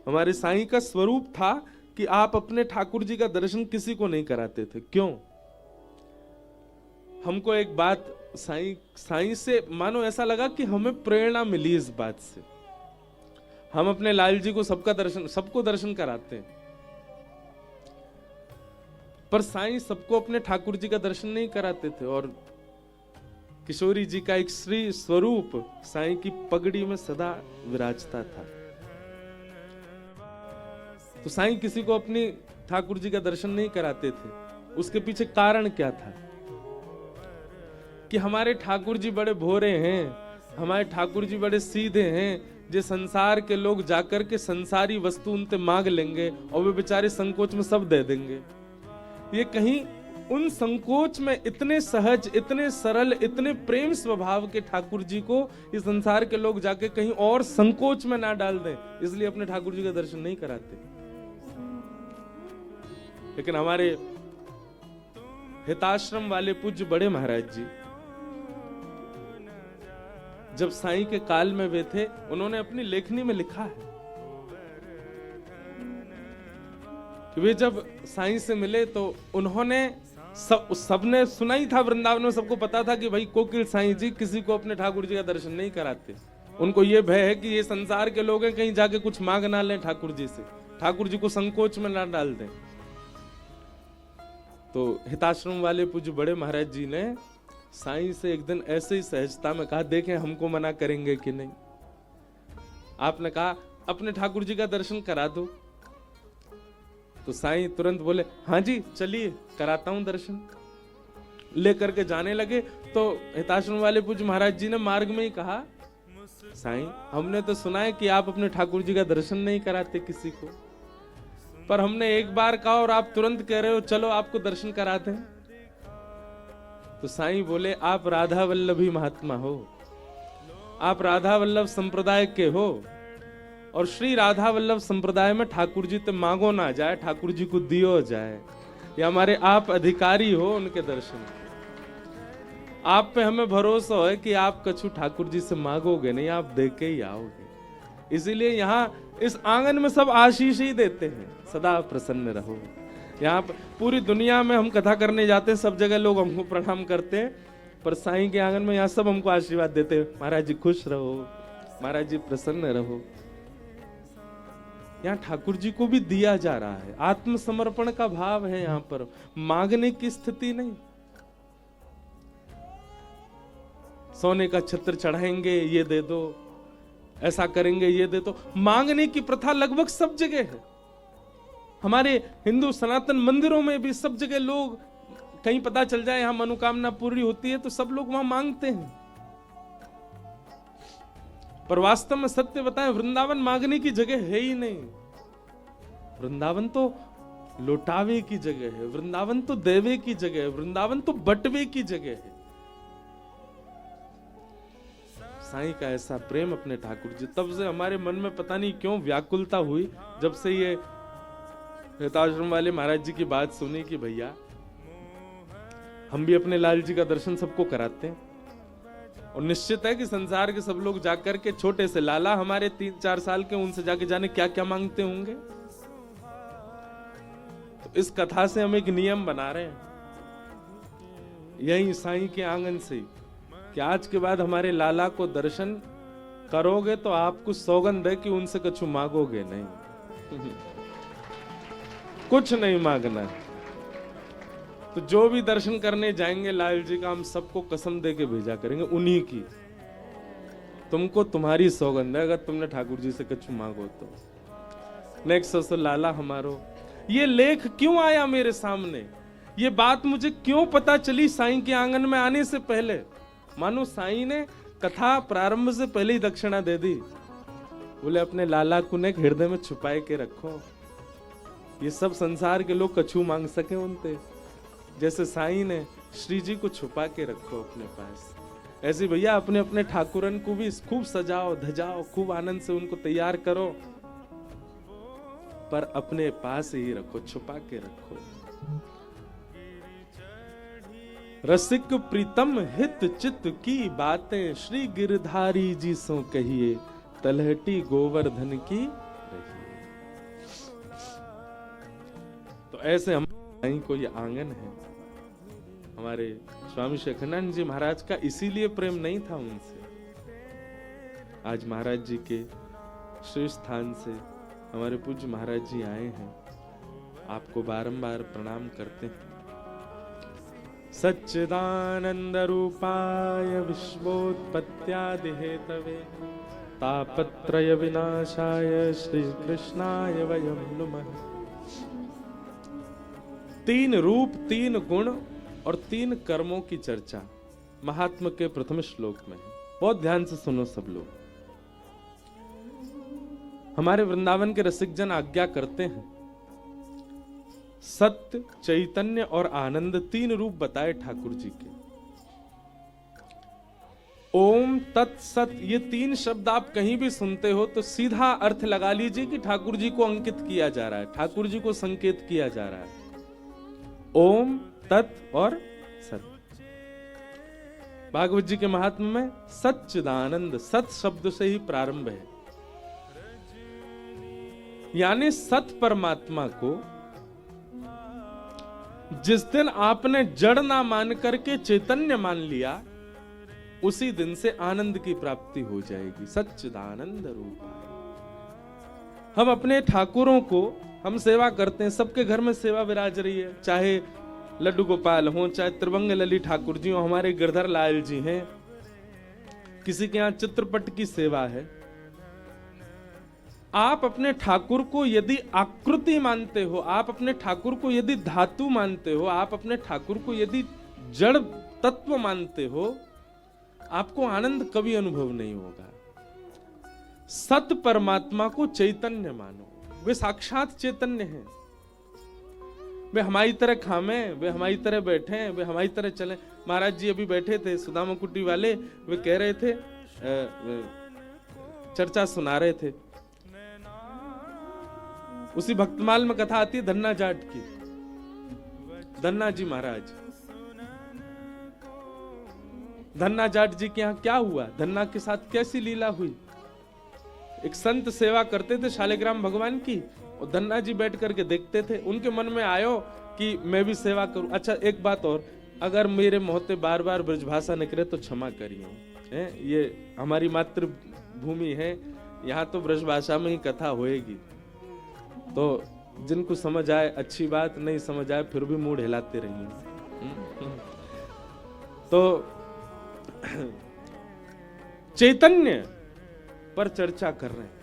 हमारे साईं का स्वरूप था कि आप अपने ठाकुर जी का दर्शन किसी को नहीं कराते थे। क्यों? हमको एक बात साईं से मानो ऐसा लगा कि हमें प्रेरणा मिली इस बात से। हम अपने लाल जी को सबको दर्शन कराते हैं, पर साईं सबको अपने ठाकुर जी का दर्शन नहीं कराते थे। और किशोरी जी का एक श्री स्वरूप साईं की पगड़ी में सदा विराजता था। तो साईं किसी को अपनी ठाकुर जी का दर्शन नहीं कराते थे। उसके पीछे कारण क्या था? कि हमारे ठाकुर जी बड़े भोरे हैं, हमारे ठाकुर जी बड़े सीधे हैं, जे संसार के लोग जाकर के संसारी वस्तु उनसे मांग लेंगे और वे बेचारे संकोच में सब दे देंगे। ये कहीं उन संकोच में इतने सहज, इतने सरल, इतने प्रेम स्वभाव के ठाकुर जी को इस संसार के लोग जाके कहीं और संकोच में ना डाल दें, इसलिए अपने ठाकुर जी का दर्शन नहीं कराते। लेकिन हमारे हिताश्रम वाले पूज्य बड़े महाराज जी, जब साईं के काल में वे थे, उन्होंने अपनी लेखनी में लिखा है कि वे जब साईं से मिले तो उन्होंने सबने सुना ही था, वृंदावन में सबको पता था कि भाई कोकिल साईं जी किसी को अपने ठाकुर जी का दर्शन नहीं कराते। उनको ये भय है कि ये संसार के लोग हैं, कहीं जाके कुछ मांग ना लें ठाकुर जी से, ठाकुर जी को संकोच में ना डाल दें। तो हिताश्रम वाले पूज्य बड़े महाराज जी ने साईं से एक दिन ऐसे ही सहजता में कहा, देखें हमको मना करेंगे कि नहीं। आपने कहा अपने ठाकुर जी का दर्शन करा दो। तो साईं तुरंत बोले, हाँ जी चलिए कराता हूं दर्शन। लेकर के जाने लगे तो हिताश्रम वाले पूज्य महाराज जी ने मार्ग में ही कहा, साईं हमने तो सुना है कि आप अपने ठाकुर जी का दर्शन नहीं कराते किसी को, पर हमने एक बार कहा और आप तुरंत कह रहे हो चलो आपको दर्शन कराते हैं। तो साईं बोले, आप राधा वल्लभी महात्मा हो, आप राधा वल्लभ संप्रदाय के हो, और श्री राधा वल्लभ संप्रदाय में ठाकुर जी तो मांगो ना जाए, ठाकुर जी को दियो जाए। ये हमारे आप अधिकारी हो उनके दर्शन। आप पे हमें भरोसा है कि आप कछु ठाकुर जी से मांगोगे नहीं, आप दे के ही आओगे। इसीलिए यहाँ इस आंगन में सब आशीष ही देते हैं, सदा प्रसन्न रहो। यहाँ पूरी दुनिया में हम कथा करने जाते हैं, सब जगह लोग हमको प्रणाम करते हैं, पर साईं के आंगन में यहाँ सब हमको आशीर्वाद देते हैं, महाराज जी खुश रहो, महाराज जी प्रसन्न रहो। यहाँ ठाकुर जी को भी दिया जा रहा है, आत्मसमर्पण का भाव है यहाँ पर, मांगने की स्थिति नहीं। सोने का छत्र चढ़ाएंगे ये दे दो, ऐसा करेंगे ये दे दो, मांगने की प्रथा लगभग सब जगह है। हमारे हिंदू सनातन मंदिरों में भी सब जगह लोग, कहीं पता चल जाए यहां मनोकामना पूरी होती है तो सब लोग वहां मांगते हैं। पर वास्तव में सत्य बताएं, वृंदावन मांगने की जगह है ही नहीं। वृंदावन तो लौटावे की जगह है, वृंदावन तो देवे की जगह है, वृंदावन तो बटवे की जगह है। साईं का ऐसा प्रेम अपने ठाकुर जी, तब से हमारे मन में पता नहीं क्यों व्याकुलता हुई, जब से ये हिताश्रम वाले महाराज जी की बात सुनी कि भैया हम भी अपने लाल जी का दर्शन सबको कराते हैं। और निश्चित है कि संसार के सब लोग जाकर के, छोटे से लाला हमारे 3-4 साल के, उनसे जाके जाने क्या क्या मांगते होंगे। तो इस कथा से हम एक नियम बना रहे हैं, यही साईं के आंगन से, कि आज के बाद हमारे लाला को दर्शन करोगे तो आपको सौगंध है कि उनसे कुछ मांगोगे नहीं। कुछ नहीं मांगना है। तो जो भी दर्शन करने जाएंगे लाल जी का, हम सबको कसम दे के भेजा करेंगे उन्हीं की, तुमको तुम्हारी सौगंध है अगर तुमने ठाकुर जी से कुछ मांगो तो। नेक्स्ट लाला हमारो, ये लेख क्यों आया मेरे सामने, ये बात मुझे क्यों पता चली साईं के आंगन में आने से पहले। मानो साईं ने कथा प्रारंभ से पहले ही दक्षिणा दे दी। बोले अपने लाला को ने हृदय में छुपाए के रखो, ये सब संसार के लोग कछु मांग सके उनते, जैसे साईं ने श्री जी को छुपा के रखो अपने पास। ऐसे भैया अपने अपने ठाकुरन को भी खूब सजाओ धजाओ, खूब आनंद से उनको तैयार करो, पर अपने पास ही रखो, छुपा के रखो। रसिक प्रीतम हित चित्त की बातें श्री गिरधारी जी सो कहिए, तलहटी गोवर्धन की रहिए। तो ऐसे हम कहीं कोई आंगन है, हमारे स्वामी शेखानंद जी महाराज का इसीलिए प्रेम नहीं था उनसे। आज महाराज जी के श्री स्थान से हमारे पूज्य महाराज जी आए हैं, आपको बारंबार प्रणाम करते हैं। सच्चिदानंद रूपाय विश्वोत्पत्त्यादि हेतवे तापत्रय विनाशाय श्री कृष्णाय वयं नमः। 3 रूप, 3 गुण और 3 कर्मों की चर्चा महात्मा के प्रथम श्लोक में है। बहुत ध्यान से सुनो सब लोग। हमारे वृंदावन के रसिक जन आज्ञा करते हैं, सत्य, चैतन्य और आनंद 3 रूप बताए ठाकुर जी के। ओम तत्सत, ये 3 शब्द आप कहीं भी सुनते हो तो सीधा अर्थ लगा लीजिए कि ठाकुर जी को अंकित किया जा रहा है, ठाकुर जी को संकेत किया जा रहा है। ओम, तत् और सत। भागवत जी के महात्म्य में सच्चिदानंद, सत शब्द से ही प्रारंभ है, यानी सत परमात्मा को जिस दिन आपने जड़ ना मान करके चैतन्य मान लिया, उसी दिन से आनंद की प्राप्ति हो जाएगी। सच्चिदानंद रूप। हम अपने ठाकुरों को हम सेवा करते हैं, सबके घर में सेवा विराज रही है, चाहे लड्डू गोपाल हो, चाहे त्रिभंग ललित ठाकुर जी हो, हमारे गिरधर लाल जी हैं, किसी के यहाँ चित्रपट की सेवा है। आप अपने ठाकुर को यदि आकृति मानते हो, आप अपने ठाकुर को यदि धातु मानते हो, आप अपने ठाकुर को यदि जड़ तत्व मानते हो, आपको आनंद कभी अनुभव नहीं होगा। सत परमात्मा को चैतन्य मानो, वे साक्षात चैतन्य हैं। वे हमारी तरह खामे, वे हमारी तरह बैठे, वे हमारी तरह चले। महाराज जी अभी बैठे थे, सुदामा कुटी वाले, वे कह रहे थे, चर्चा सुना रहे थे। उसी भक्तमाल में कथा आती है धन्ना जाट की। धन्ना जी महाराज, धन्ना जाट जी के यहाँ क्या हुआ, धन्ना के साथ कैसी लीला हुई। एक संत सेवा करते थे शालिग्राम भगवान की, और धन्ना जी बैठ करके देखते थे। उनके मन में आयो कि मैं भी सेवा करूं। अच्छा एक बात और, अगर मेरे मुंह से बार बार ब्रजभाषा निकले तो क्षमा करिए, ये हमारी मातृभूमि है, यहाँ तो ब्रजभाषा में ही कथा होएगी। तो जिनको समझ आए अच्छी बात, नहीं समझ आए फिर भी मुंह हिलाते रहिए। तो चैतन्य पर चर्चा कर रहे हैं।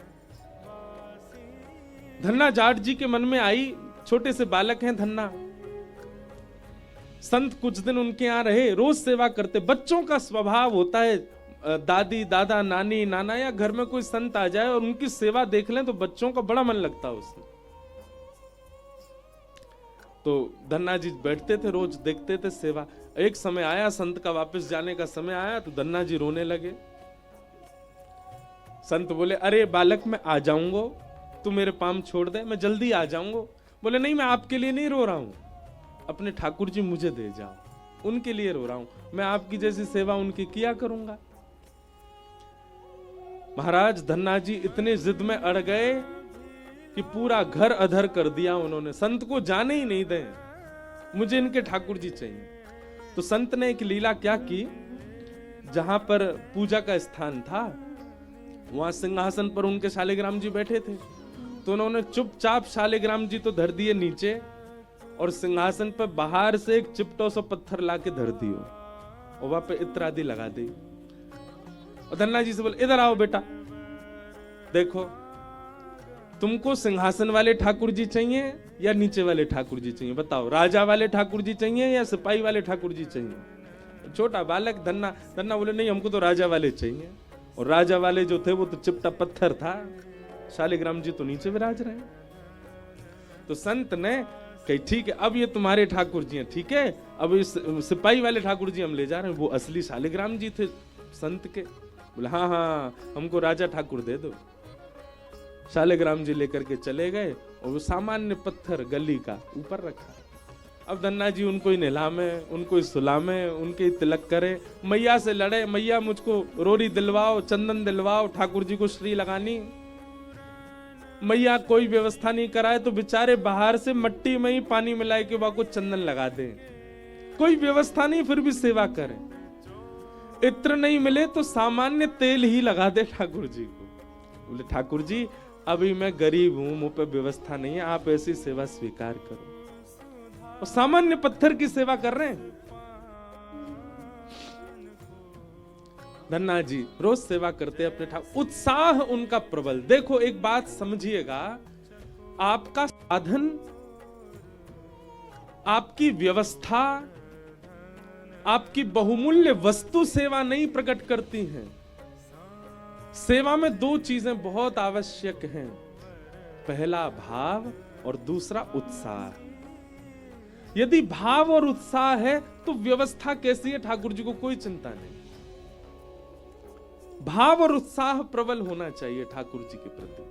धन्ना जाट जी के मन में आई, छोटे से बालक हैं धन्ना, संत कुछ दिन उनके यहाँ रहे, रोज सेवा करते। बच्चों का स्वभाव होता है, दादी दादा नानी नाना या घर में कोई संत आ जाए और उनकी सेवा देख लें तो बच्चों का बड़ा मन लगता है उसमें। तो धन्ना जी बैठते थे, रोज देखते थे सेवा। एक समय आया, संत का वापस जाने का समय आया, तो धन्ना जी रोने लगे। संत बोले, अरे बालक मैं आ जाऊंगा, तू मेरे पाम छोड़ दे, मैं जल्दी आ जाऊंगा। बोले नहीं, मैं आपके लिए नहीं रो रहा हूं, अपने ठाकुर जी मुझे दे जाओ, उनके लिए रो रहा हूं, मैं आपकी जैसी सेवा उनकी किया करूंगा। महाराज धन्ना जी इतने जिद में अड़ गए कि पूरा घर अधर कर दिया उन्होंने, संत को जाने ही नहीं दें, मुझे इनके ठाकुर जी चाहिए। तो संत ने एक लीला क्या की, जहां पर पूजा का स्थान था वहां सिंहासन पर उनके शालिग्राम जी बैठे थे, तो उन्होंने चुपचाप शालिग्राम जी तो धर दिए नीचे, और सिंहासन पर बाहर से एक चिपटो सा पत्थर लाके धर दियो और वहां पे इत्र आदि लगा दी। और धन्ना जी से बोले, इधर आओ बेटा, देखो तुमको सिंहासन वाले ठाकुर जी चाहिए या नीचे वाले ठाकुर जी चाहिए, बताओ, राजा वाले ठाकुर जी चाहिए या सिपाही वाले ठाकुर जी चाहिए। छोटा बालक धन्ना बोले, नहीं हमको तो राजा वाले चाहिए। और राजा वाले जो थे वो तो चिपटा पत्थर था, शालिग्राम जी तो नीचे विराज रहे। तो संत ने कही, ठीक है अब ये तुम्हारे ठाकुर जी हैं, ठीक है, अब इस सिपाही वाले ठाकुर जी हम ले जा रहे हैं, वो असली शालिग्राम जी थे संत के। बोले हाँ हाँ हमको राजा ठाकुर दे दो। शालिग्राम जी लेकर के चले गए और वो सामान्य पत्थर गली का ऊपर रखा। अब धन्ना जी उनको ही नहलामे, उनको ही सुलामे, उनके ही तिलक करे, मैया से लड़े, मैया मुझको रोरी दिलवाओ, चंदन दिलवाओ, ठाकुर जी को श्री लगानी। मैया कोई व्यवस्था नहीं कराए तो बेचारे बाहर से मट्टी में ही पानी मिलाए के को चंदन लगा दें। कोई व्यवस्था नहीं फिर भी सेवा करें। इत्र नहीं मिले तो सामान्य तेल ही लगा दे ठाकुर जी को। बोले ठाकुर जी अभी मैं गरीब हूं, मुंह पे व्यवस्था नहीं है, आप ऐसी सेवा स्वीकार करो। और सामान्य पत्थर की सेवा कर रहे हैं। धन्ना जी रोज सेवा करते अपने ठाकुर, उत्साह उनका प्रबल। देखो एक बात समझिएगा, आपका साधन, आपकी व्यवस्था, आपकी बहुमूल्य वस्तु सेवा नहीं प्रकट करती हैं। सेवा में दो चीजें बहुत आवश्यक हैं, पहला भाव और दूसरा उत्साह। यदि भाव और उत्साह है तो व्यवस्था कैसी है ठाकुर जी को कोई चिंता नहीं। भाव और उत्साह प्रबल होना चाहिए ठाकुर जी के प्रति,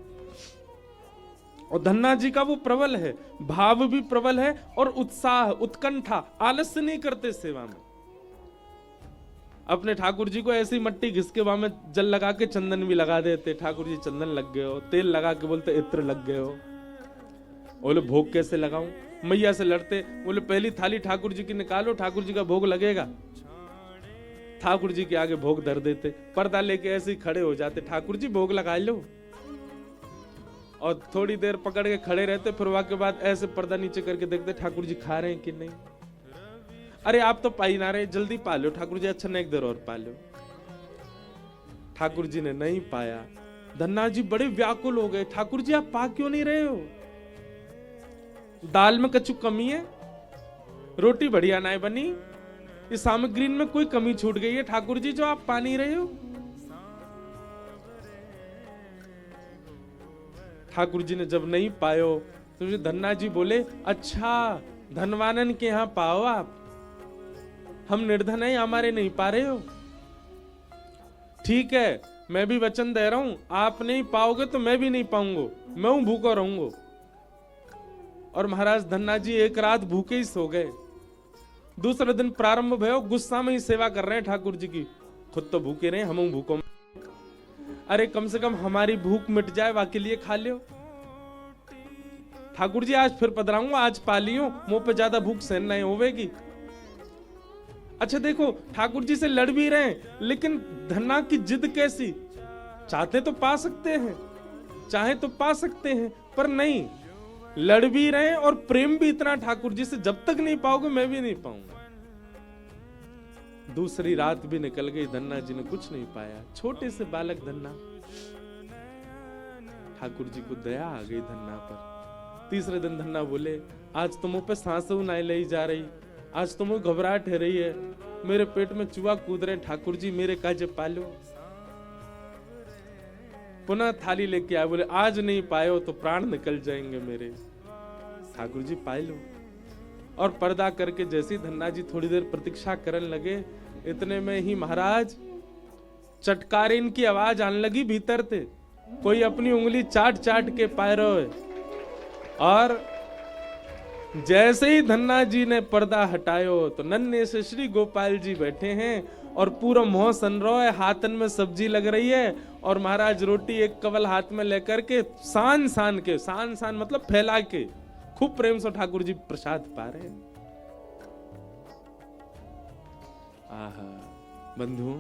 और धन्ना जी का वो प्रबल है, भाव भी प्रबल है और उत्साह, उत्कंठा, आलस्य नहीं करते सेवा में। अपने ठाकुर जी को ऐसी मट्टी घिस के वहां में जल लगा के चंदन भी लगा देते। ठाकुर जी चंदन लग गए हो, तेल लगा के बोलते इत्र लग गए हो। बोले भोग कैसे लगाऊं, मैया से लड़ते। बोले पहली थाली ठाकुर जी की निकालो, ठाकुर जी का भोग लगेगा। ठाकुर जी के आगे भोग धर देते, पर्दा लेके ऐसे ही खड़े हो जाते, ठाकुर जी भोग लगा लो। और थोड़ी देर पकड़ के खड़े रहते, फिर वहां के बाद ऐसे पर्दा नीचे करके देखते ठाकुर जी खा रहे हैं कि नहीं। अरे आप तो पा ही ना रहे, जल्दी पा लो ठाकुर जी, अच्छा एक देर और पा लो। ठाकुर जी ने नहीं पाया। धन्ना जी बड़े व्याकुल हो गए, ठाकुर जी आप पा क्यों नहीं रहे हो? दाल में कछु कमी है, रोटी बढ़िया ना बनी, इस सामग्री में कोई कमी छूट गई है ठाकुर जी जो आप पा नहीं रहे हो। ठाकुर जी ने जब नहीं पायो तो धन्ना जी बोले अच्छा धनवानन के यहां पाओ आप, हम निर्धन है हमारे नहीं पा रहे हो। ठीक है मैं भी वचन दे रहा हूं, आप नहीं पाओगे तो मैं भी नहीं पाऊंगा, मैं भूखा रहूंगा। और महाराज धन्ना जी एक रात भूखे ही सो गए। दूसरे दिन प्रारंभ भयो, गुस्सा में ही सेवा कर रहे हैं ठाकुर जी की, खुद तो भूखे रहे, हम भूखों। अरे कम से कम हमारी भूख मिट जाए, वाके लिए खा लियो। ठाकुर जी आज फिर पधराऊंगा, आज पा लियो, मुंह पे ज्यादा भूख सहन नहीं होवेगी। अच्छा देखो ठाकुर जी से लड़ भी रहे हैं, लेकिन धन्ना की जिद कैसी, चाहते तो पा सकते हैं, चाहे तो पा सकते हैं, पर नहीं, लड़ भी रहे हैं और प्रेम भी इतना ठाकुर जी से, जब तक नहीं पाओगे मैं भी नहीं पाऊंगा। दूसरी रात भी निकल गई, धन्ना जी ने कुछ नहीं पाया। छोटे से बालक धन्ना, ठाकुर जी को दया आ गई धन्ना पर। तीसरे दिन धन्ना बोले आज तो मुंह पे सांसें नहीं लाई जा रही, आज तो मुझे घबराहट हो रही है, मेरे पेट में चूहा कूद रहे, ठाकुर जी मेरे काजे पालो। पुनः थाली लेके आए, बोले आज नहीं पायो तो प्राण निकल जाएंगे मेरे। ठाकुर जी पाए लो। और पर्दा करके जैसे धन्ना जी थोड़ी देर प्रतीक्षा करने लगे, इतने में ही महाराज चटकारीन की आवाज आने लगी भीतर थे। कोई अपनी उंगली चाट चाट के पाए रहे। और जैसे ही धन्ना जी ने पर्दा हटायो तो नन्हे से श्री गोपाल जी बैठे हैं और पूरा मोह सन रहा है, हाथन में सब्जी लग रही है और महाराज रोटी एक कवल हाथ में लेकर के सान सान मतलब फैला के खूब प्रेम से ठाकुर जी प्रसाद पा रहे हैं। आहा बंधुओं,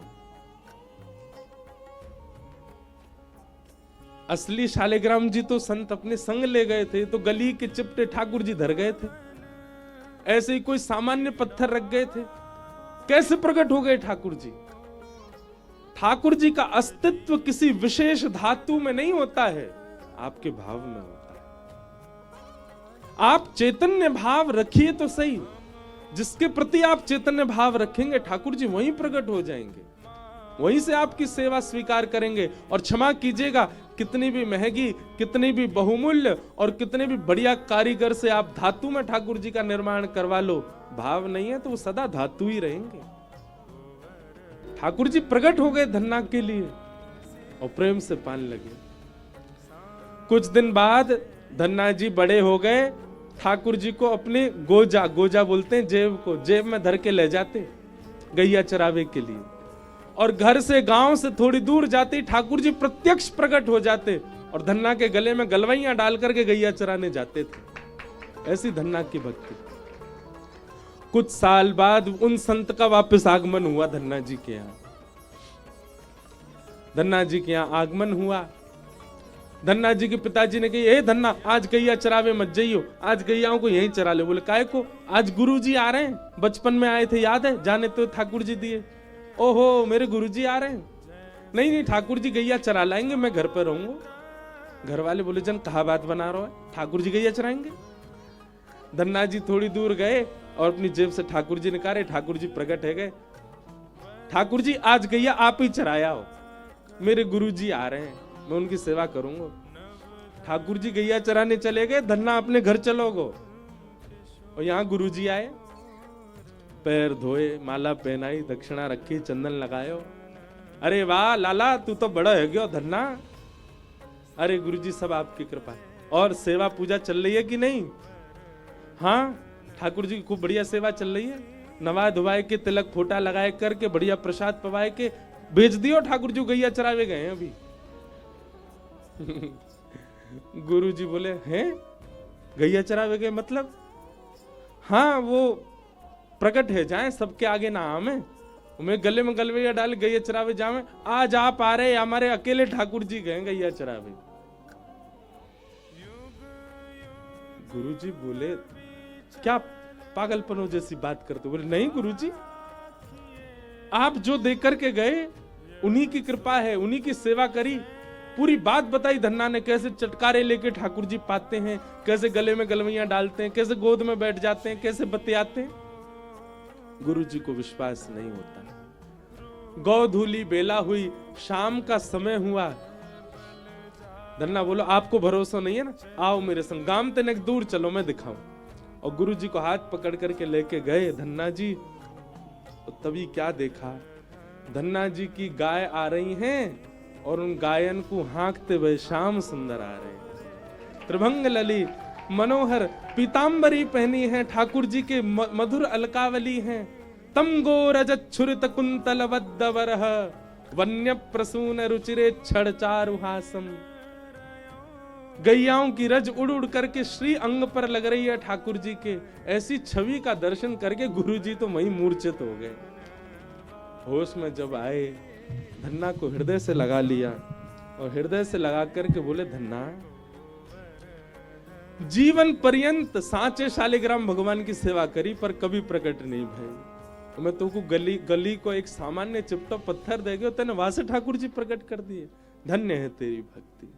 असली शालिग्राम जी तो संत अपने संग ले गए थे, तो गली के चिपटे ठाकुर जी धर गए थे। ऐसे ही कोई सामान्य पत्थर रख गए थे, कैसे प्रकट हो गए ठाकुर जी? ठाकुर जी का अस्तित्व किसी विशेष धातु में नहीं होता है, आपके भाव में होता है। आप चैतन्य भाव रखिए तो सही, जिसके प्रति आप चैतन्य भाव रखेंगे ठाकुर जी वहीं प्रकट हो जाएंगे, वहीं से आपकी सेवा स्वीकार करेंगे। और क्षमा कीजिएगा, कितनी भी महंगी, कितनी भी बहुमूल्य और कितने भी बढ़िया कारीगर से आप धातु में ठाकुर जी का निर्माण करवा लो, भाव नहीं है तो वो सदा धातु ही रहेंगे। ठाकुर जी प्रकट हो गए धन्ना के लिए और प्रेम से पाने लगे। कुछ दिन बाद धन्ना जी बड़े हो गए, ठाकुर जी को अपने गोजा बोलते हैं जेब को, जेब में धर के ले जाते गैया चरावे के लिए। और घर से गांव से थोड़ी दूर जाते ठाकुर जी प्रत्यक्ष प्रकट हो जाते और धन्ना के गले में गलवैयां डाल करके गैया चराने जाते थे। ऐसी धन्ना की भक्ति। कुछ साल बाद उन संत का वापस आगमन हुआ धन्ना जी के यहाँ। धन्ना जी के यहाँ आगमन हुआ। धन्ना जी के पिताजी ने कही, ए धन्ना, आज गैया चरावे मत जाइयो, आज गैयाओं को यहीं चरा ले। बोले काहे को? आज गुरुजी आ रहे हैं, बचपन में आए थे, याद है? जाने तो ठाकुर जी दिए। ओहो, मेरे गुरुजी आ रहे हैं। नहीं नहीं, ठाकुर जी गैया चरा लाएंगे, मैं घर पर रहूंगा। घर वाले बोले, जन कहा बात बना रहा है, ठाकुर जी गैया चराएंगे? धन्ना जी थोड़ी दूर गए और अपनी जेब से ठाकुर जी निकाले। ठाकुर जी प्रकट है गए। ठाकुर जी, आज गैया आप ही चराया हो, मेरे गुरुजी आ रहे हैं, मैं उनकी सेवा करूंगा। ठाकुर जी गैया चराने चले गए। धन्ना अपने घर चलो गो। और यहाँ गुरुजी आए, पैर धोए, माला पहनाई, दक्षिणा रखी, चंदन लगायो। अरे वाह लाला, तू तो बड़ा है गयो धन्ना। अरे गुरुजी, सब आपकी कृपा है। और सेवा पूजा चल रही है कि नहीं? हाँ, ठाकुर जी की खूब बढ़िया सेवा चल रही है। नवाए धुवाए के, तिलक फोटा लगाए करके, बढ़िया प्रसाद पवाए के भेज दियो। ठाकुर जी गैया चरावे गए हैं अभी। गुरुजी बोले, हैं गैया चरावे गए मतलब? हाँ, वो प्रकट है, जाए सबके आगे ना आमे, मैं गले में गलवैया डाल गैया चरावे जावे। आज आप आ रहे, हमारे अकेले ठाकुर जी गए गैया चरावे। गुरुजी बोले, क्या पागलपनों जैसी बात करते? बोले नहीं गुरुजी, आप जो देकर के गए उन्हीं की कृपा है, उन्हीं की सेवा करी। पूरी बात बताई धन्ना ने, कैसे चटकारे लेके ठाकुर जी पाते हैं, कैसे गले में गलवैयां डालते हैं, कैसे गोद में बैठ जाते हैं, कैसे बतियाते हैं। गुरु जी को विश्वास नहीं होता। गौधूली बेला हुई, शाम का समय हुआ। धन्ना बोलो, आपको भरोसा नहीं है ना, आओ मेरे संग, गांव तक दूर चलो, मैं दिखाऊं। और गुरु जी को हाथ पकड़ करके लेके गए धन्ना जी। तो तभी क्या देखा, धन्ना जी की गाय आ रही हैं और उन गायन को हाँकते हुए श्याम सुंदर आ रहे हैं। त्रिभंग लली मनोहर पीतांबरी पहनी है, ठाकुर जी के मधुर अलकावली हैं। तम गो रजत छुरित कुंतल वद्दवरह, वन्य प्रसून रुचिरे क्षण चारुहासम। गैयाओं की रज उड़ उड़ करके श्री अंग पर लग रही है ठाकुर जी के। ऐसी छवि का दर्शन करके गुरु जी तो वहीं मूर्छित हो गए। होश में जब आए, धन्ना को हृदय से लगा लिया और हृदय से लगा करके बोले, धन्ना, जीवन पर्यंत सांचे शालिग्राम भगवान की सेवा करी पर कभी प्रकट नहीं भाई। मैं तुमको गली को एक सामान्य चिपटा पत्थर दे गया, तेने वहां से ठाकुर जी प्रकट कर दिए। धन्य है तेरी भक्ति।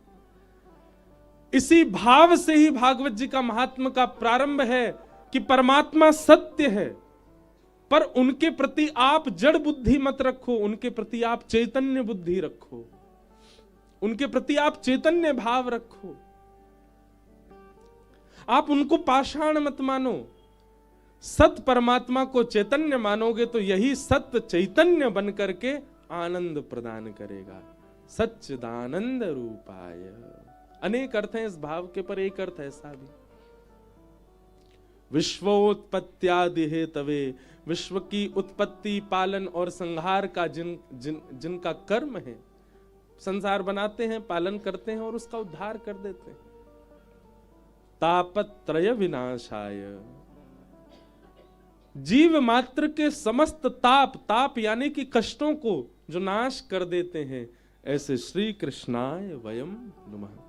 इसी भाव से ही भागवत जी का महात्मा का प्रारंभ है कि परमात्मा सत्य है, पर उनके प्रति आप जड़ बुद्धि मत रखो, उनके प्रति आप चैतन्य बुद्धि रखो, उनके प्रति आप चैतन्य भाव रखो। आप उनको पाषाण मत मानो। सत परमात्मा को चैतन्य मानोगे तो यही सत्य चैतन्य बन करके आनंद प्रदान करेगा। सच्चिदानंद रूपाय। अनेक अर्थ हैं इस भाव के, पर एक अर्थ ऐसा भी, विश्वोत्पत्त्यादि हेतवे, विश्व की उत्पत्ति, पालन और संहार का जिनका कर्म है, संसार बनाते हैं, पालन करते हैं और उसका उद्धार कर देते हैं। तापत्रय विनाशाय, जीव मात्र के समस्त ताप यानी कि कष्टों को जो नाश कर देते हैं, ऐसे श्री कृष्णाय वयम नमः।